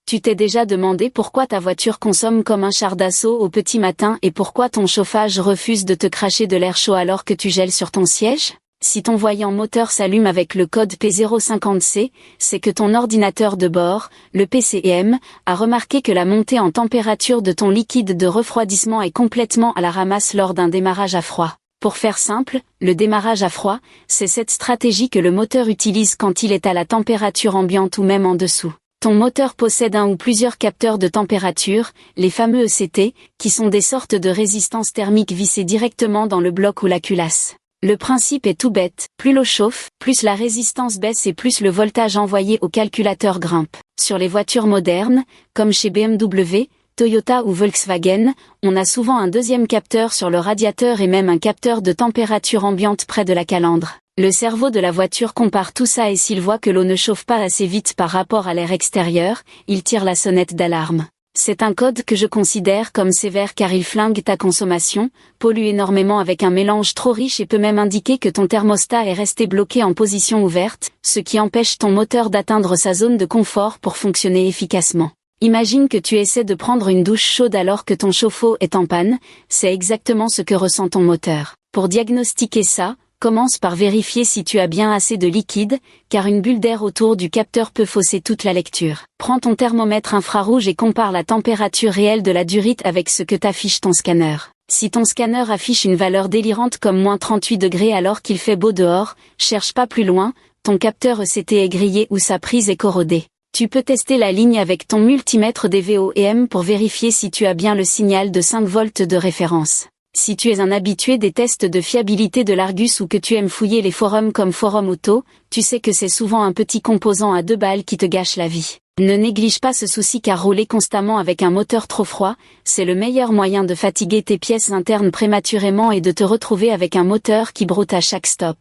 Tu t'es déjà demandé pourquoi ta voiture consomme comme un char d'assaut au petit matin et pourquoi ton chauffage refuse de te cracher de l'air chaud alors que tu gèles sur ton siège? Si ton voyant moteur s'allume avec le code P050C, c'est que ton ordinateur de bord, le PCM, a remarqué que la montée en température de ton liquide de refroidissement est complètement à la ramasse lors d'un démarrage à froid. Pour faire simple, le démarrage à froid, c'est cette stratégie que le moteur utilise quand il est à la température ambiante ou même en dessous. Ton moteur possède un ou plusieurs capteurs de température, les fameux ECT, qui sont des sortes de résistances thermiques vissées directement dans le bloc ou la culasse. Le principe est tout bête, plus l'eau chauffe, plus la résistance baisse et plus le voltage envoyé au calculateur grimpe. Sur les voitures modernes, comme chez BMW, Toyota ou Volkswagen, on a souvent un deuxième capteur sur le radiateur et même un capteur de température ambiante près de la calandre. Le cerveau de la voiture compare tout ça et s'il voit que l'eau ne chauffe pas assez vite par rapport à l'air extérieur, il tire la sonnette d'alarme. C'est un code que je considère comme sévère car il flingue ta consommation, pollue énormément avec un mélange trop riche et peut même indiquer que ton thermostat est resté bloqué en position ouverte, ce qui empêche ton moteur d'atteindre sa zone de confort pour fonctionner efficacement. Imagine que tu essaies de prendre une douche chaude alors que ton chauffe-eau est en panne, c'est exactement ce que ressent ton moteur. Pour diagnostiquer ça, commence par vérifier si tu as bien assez de liquide, car une bulle d'air autour du capteur peut fausser toute la lecture. Prends ton thermomètre infrarouge et compare la température réelle de la durite avec ce que t'affiche ton scanner. Si ton scanner affiche une valeur délirante comme -38 degrés alors qu'il fait beau dehors, cherche pas plus loin, ton capteur ECT est grillé ou sa prise est corrodée. Tu peux tester la ligne avec ton multimètre DVO/EM pour vérifier si tu as bien le signal de 5 volts de référence. Si tu es un habitué des tests de fiabilité de l'Argus ou que tu aimes fouiller les forums comme Forum Auto, tu sais que c'est souvent un petit composant à 2 balles qui te gâche la vie. Ne néglige pas ce souci car rouler constamment avec un moteur trop froid, c'est le meilleur moyen de fatiguer tes pièces internes prématurément et de te retrouver avec un moteur qui broute à chaque stop.